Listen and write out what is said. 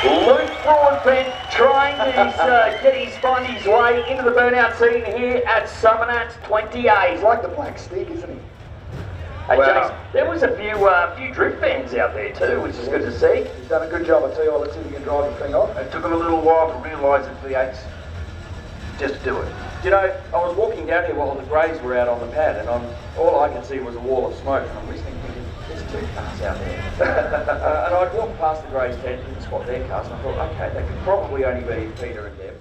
Luke Broadbent trying to find his way into the burnout scene here at Summonats 28. He's like the Black Stig, isn't he? Hey, Wow. James, there was a few drift fans out there too, which is good to see. He's done a good job, I tell you what. Let's see if he can drive the thing off. It took him a little while to realise that V8's just to do it. You know, I was walking down here while the greys were out on the pad, and all I could see was a wall of smoke, and I'm listening thinking, there's two cars out there. And I'd walked past the greys' tent and spot their cars, and I thought, okay, they could probably only be Peter and Deb.